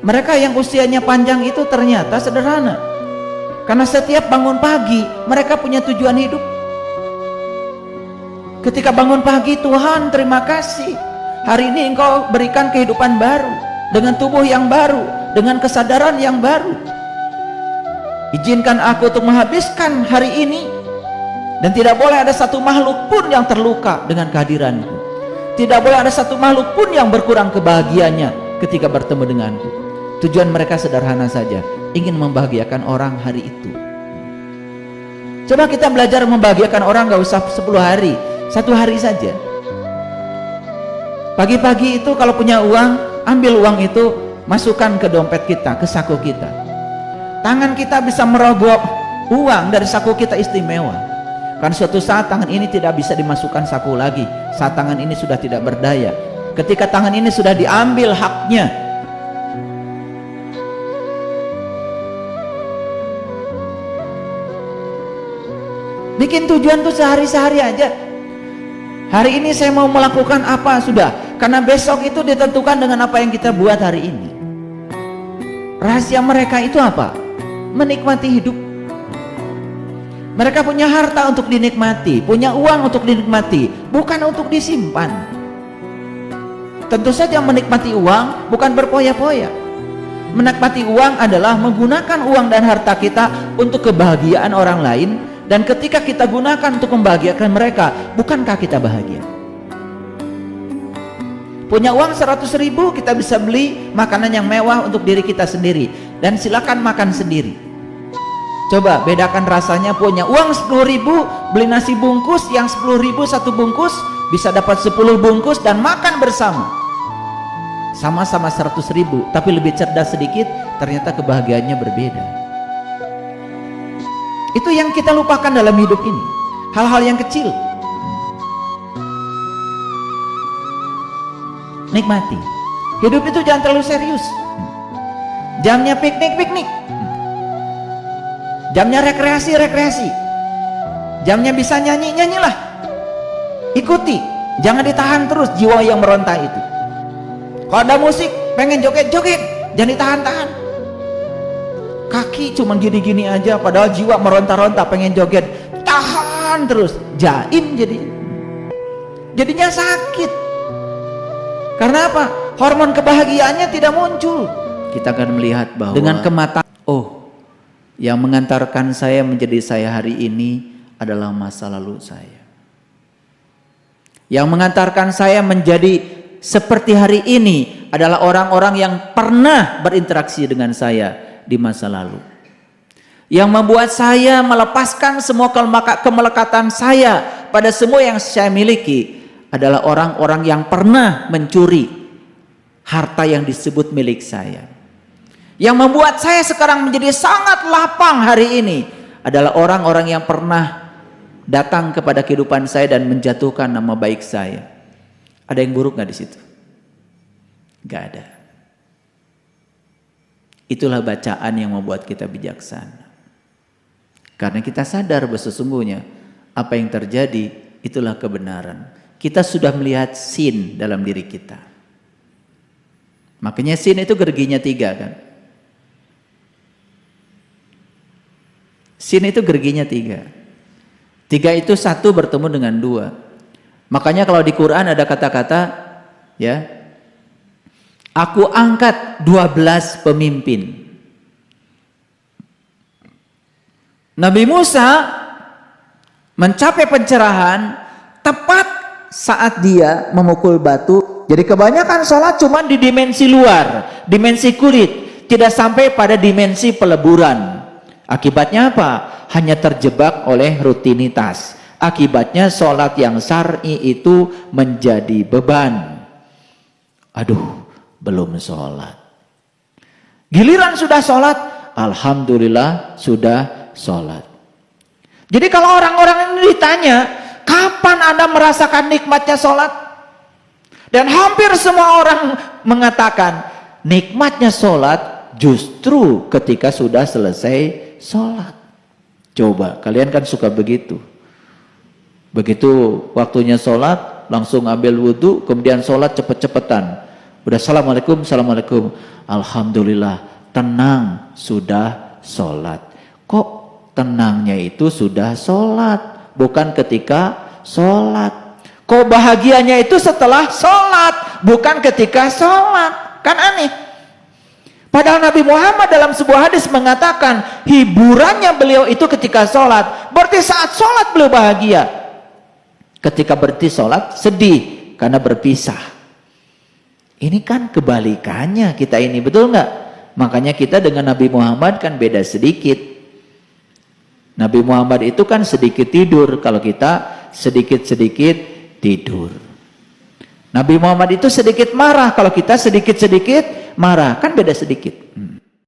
Mereka yang usianya panjang itu ternyata sederhana. Karena setiap bangun pagi, mereka punya tujuan hidup. Ketika bangun pagi, Tuhan terima kasih. Hari ini Engkau berikan kehidupan baru. Dengan tubuh yang baru. Dengan kesadaran yang baru. Izinkan aku untuk menghabiskan hari ini. Dan tidak boleh ada satu makhluk pun yang terluka dengan kehadiranku. Tidak boleh ada satu makhluk pun yang berkurang kebahagiaannya ketika bertemu denganku. Tujuan mereka sederhana saja, ingin membahagiakan orang hari itu. Coba kita belajar membahagiakan orang, gak usah 10 hari, 1 hari saja. Pagi-pagi itu kalau punya uang, ambil uang itu, masukkan ke dompet kita, ke saku kita. Tangan kita bisa merogoh uang dari saku kita istimewa. Karena suatu saat tangan ini tidak bisa dimasukkan saku lagi. Saat tangan ini sudah tidak berdaya. Ketika tangan ini sudah diambil haknya, bikin tujuan tuh sehari-sehari aja. Hari ini saya mau melakukan apa, sudah. Karena besok itu ditentukan dengan apa yang kita buat hari ini. Rahasia mereka itu apa? Menikmati hidup. Mereka punya harta untuk dinikmati, punya uang untuk dinikmati, bukan untuk disimpan. Tentu saja menikmati uang bukan berpoya-poya. Menikmati uang adalah menggunakan uang dan harta kita untuk kebahagiaan orang lain. Dan ketika kita gunakan untuk membahagiakan mereka, bukankah kita bahagia? Punya uang 100.000, kita bisa beli makanan yang mewah untuk diri kita sendiri. Dan silakan makan sendiri. Coba bedakan rasanya, punya uang 10.000, beli nasi bungkus yang 10.000 satu bungkus, bisa dapat 10 bungkus dan makan bersama. Sama-sama 100.000, tapi lebih cerdas sedikit, ternyata kebahagiaannya berbeda. Itu yang kita lupakan dalam hidup ini. Hal-hal yang kecil. Nikmati. Hidup itu jangan terlalu serius. Jamnya piknik-piknik. Jamnya rekreasi-rekreasi. Jamnya bisa nyanyi-nyanyilah. Ikuti. Jangan ditahan terus jiwa yang meronta itu. Kalau ada musik, pengen joget-joget, jangan ditahan-tahan. Kaki cuma gini-gini aja, padahal jiwa meronta-ronta pengen joget, tahan terus, jaim jadinya sakit. Karena apa? Hormon kebahagiaannya tidak muncul. Kita akan melihat bahwa dengan kematangan, yang mengantarkan saya menjadi saya hari ini adalah masa lalu saya. Yang mengantarkan saya menjadi seperti hari ini adalah orang-orang yang pernah berinteraksi dengan saya di masa lalu. Yang membuat saya melepaskan semua kemelekatan saya pada semua yang saya miliki adalah orang-orang yang pernah mencuri harta yang disebut milik saya. Yang membuat saya sekarang menjadi sangat lapang hari ini adalah orang-orang yang pernah datang kepada kehidupan saya dan menjatuhkan nama baik saya. Ada yang buruk nggak di situ? Nggak ada. Itulah bacaan yang membuat kita bijaksana. Karena kita sadar bahwa sesungguhnya apa yang terjadi itulah kebenaran. Kita sudah melihat sin dalam diri kita. Makanya sin itu gerginya 3 kan. Sin itu gerginya 3. 3 itu 1 bertemu dengan 2. Makanya kalau di Quran ada kata-kata, ya, aku angkat 12 pemimpin. Nabi Musa mencapai pencerahan tepat saat dia memukul batu. Jadi kebanyakan sholat cuma di dimensi luar, dimensi kulit, tidak sampai pada dimensi peleburan. Akibatnya apa? Hanya terjebak oleh rutinitas. Akibatnya sholat yang syar'i itu menjadi beban. Aduh, belum sholat. Giliran sudah sholat, alhamdulillah sudah sholat. Jadi kalau orang-orang ini ditanya, kapan Anda merasakan nikmatnya sholat? Dan hampir semua orang mengatakan, nikmatnya sholat justru ketika sudah selesai sholat. Coba, kalian kan suka begitu. Begitu waktunya sholat, langsung ambil wudhu, kemudian sholat cepet-cepetan. Udah assalamualaikum, assalamualaikum. Alhamdulillah, tenang, sudah sholat. Kok tenangnya itu sudah sholat, bukan ketika sholat? Kok bahagianya itu setelah sholat, bukan ketika sholat? Kan aneh. Padahal Nabi Muhammad dalam sebuah hadis mengatakan hiburannya beliau itu ketika sholat. Berarti saat sholat beliau bahagia. Ketika berhenti sholat sedih karena berpisah. Ini kan kebalikannya kita ini, betul nggak? Makanya kita dengan Nabi Muhammad kan beda sedikit. Nabi Muhammad itu kan sedikit tidur, kalau kita sedikit-sedikit tidur. Nabi Muhammad itu sedikit marah, kalau kita sedikit-sedikit marah, kan beda sedikit.